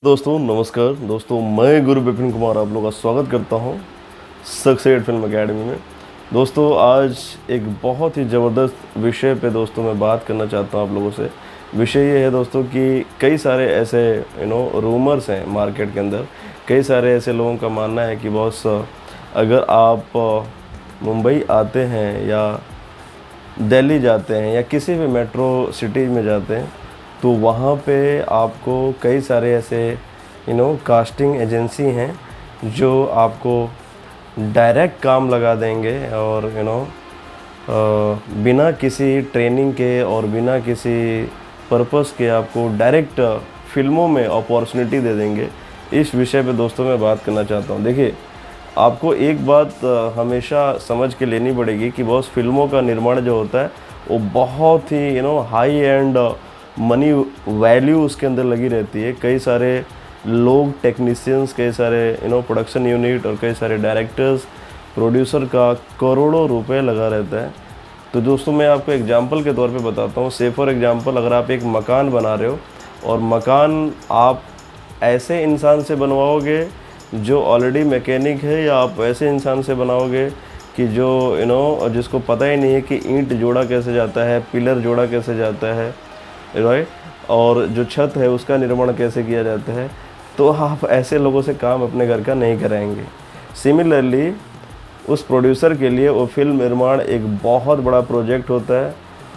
दोस्तों नमस्कार दोस्तों, मैं गुरु विपिन कुमार आप लोगों का स्वागत करता हूं सक्सेड फिल्म एकेडमी में। दोस्तों आज एक बहुत ही ज़बरदस्त विषय पे दोस्तों मैं बात करना चाहता हूं आप लोगों से। विषय ये है दोस्तों कि कई सारे ऐसे रूमर्स हैं मार्केट के अंदर। कई सारे ऐसे लोगों का मानना है कि बॉस अगर आप मुंबई आते हैं या दिल्ली जाते हैं या किसी भी मेट्रो सिटी में जाते हैं तो वहाँ पे आपको कई सारे ऐसे कास्टिंग एजेंसी हैं जो आपको डायरेक्ट काम लगा देंगे और बिना किसी ट्रेनिंग के और बिना किसी पर्पस के आपको डायरेक्ट फिल्मों में अपॉर्चुनिटी दे देंगे। इस विषय पे दोस्तों मैं बात करना चाहता हूँ। देखिए, आपको एक बात हमेशा समझ के लेनी पड़ेगी कि बॉस फिल्मों का निर्माण जो होता है वो बहुत ही हाई एंड मनी वैल्यू उसके अंदर लगी रहती है। कई सारे लोग, टेक्नीशियंस, कई सारे प्रोडक्शन यूनिट और कई सारे डायरेक्टर्स, प्रोड्यूसर का करोड़ों रुपए लगा रहता है। तो दोस्तों मैं आपको एग्जांपल के तौर पे बताता हूँ। से फॉर एग्जांपल, अगर आप एक मकान बना रहे हो और मकान आप ऐसे इंसान से बनवाओगे जो ऑलरेडी मैकेनिक है, या आप ऐसे इंसान से बनाओगे कि जो जिसको पता ही नहीं है कि ईंट जोड़ा कैसे जाता है, पिलर जोड़ा कैसे जाता है, राइट, और जो छत है उसका निर्माण कैसे किया जाता है, तो आप ऐसे लोगों से काम अपने घर का नहीं कराएंगे। सिमिलरली उस प्रोड्यूसर के लिए वो फिल्म निर्माण एक बहुत बड़ा प्रोजेक्ट होता है,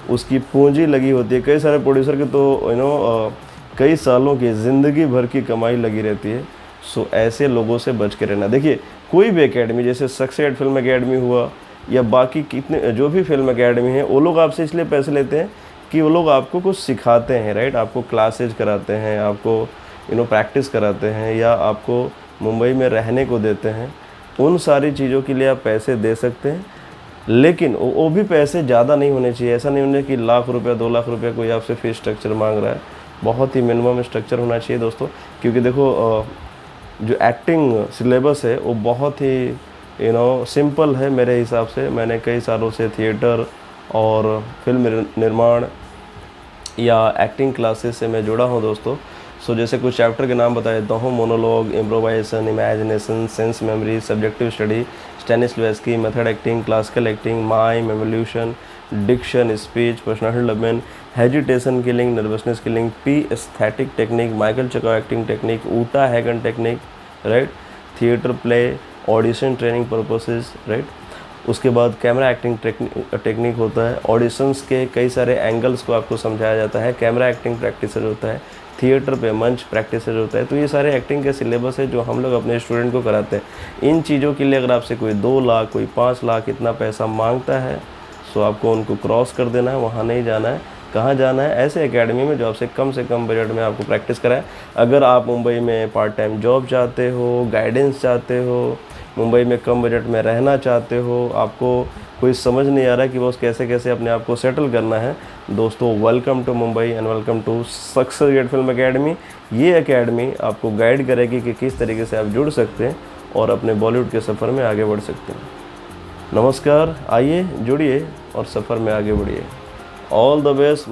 उसकी पूंजी लगी होती है। कई सारे प्रोड्यूसर के तो कई सालों की, ज़िंदगी भर की कमाई लगी रहती है। सो ऐसे लोगों से बच के रहना। देखिए, कोई भी एकेडमी, जैसे सक्सेड फिल्म एकेडमी हुआ या बाकी कितने जो भी फिल्म एकेडमी हैं, वो लोग आपसे इसलिए पैसे लेते हैं कि वो लोग आपको कुछ सिखाते हैं, राइट। आपको क्लासेज कराते हैं, आपको प्रैक्टिस कराते हैं, या आपको मुंबई में रहने को देते हैं। उन सारी चीज़ों के लिए आप पैसे दे सकते हैं, लेकिन वो भी पैसे ज़्यादा नहीं होने चाहिए। ऐसा नहीं होना कि लाख रुपया 2 लाख रुपया कोई आपसे फीस स्ट्रक्चर मांग रहा है। बहुत ही मिनिमम स्ट्रक्चर होना चाहिए दोस्तों, क्योंकि देखो जो एक्टिंग सिलेबस है वो बहुत ही सिंपल है मेरे हिसाब से। मैंने कई सालों से थिएटर और फिल्म निर्माण या एक्टिंग क्लासेस से मैं जुड़ा हूँ दोस्तों। सो जैसे कुछ चैप्टर के नाम बता देता हूँ: monologue, improvisation, imagination, sense memory, subjective study, Stanislavski, method acting, classical acting, mime, evolution, diction, speech, personal development, hesitation killing, nervousness killing, P aesthetic technique, Michael Chekhov acting technique, Uta Hagen technique, right, theatre play, audition training purposes, right. उसके बाद camera acting technique होता है। Auditions के कई सारे angles को आपको समझाया जाता है। कैमरा एक्टिंग प्रैक्टिस होता है। थिएटर पे मंच प्रैक्टिस होता है। तो ये सारे एक्टिंग के सिलेबस है जो हम लोग अपने स्टूडेंट को कराते हैं। इन चीज़ों के लिए अगर आपसे कोई 2 लाख, कोई 5 लाख इतना पैसा मांगता है, सो आपको उनको क्रॉस कर देना है, वहाँ नहीं जाना है। कहाँ जाना है? ऐसे एकेडमी में जो आपसे कम बजट में आपको प्रैक्टिस कराए। अगर आप मुंबई में पार्ट टाइम जॉब चाहते हो, गाइडेंस चाहते हो, मुंबई में कम बजट में रहना चाहते हो, आपको कोई समझ नहीं आ रहा है कि बस कैसे कैसे अपने आप को सेटल करना है, दोस्तों welcome to Mumbai and welcome to succeed film academy. ये एकेडमी आपको गाइड करेगी कि किस तरीके से आप जुड़ सकते हैं और अपने बॉलीवुड के सफ़र में आगे बढ़ सकते हैं। नमस्कार, आइए जुड़िए और सफ़र में आगे बढ़िए। All the best.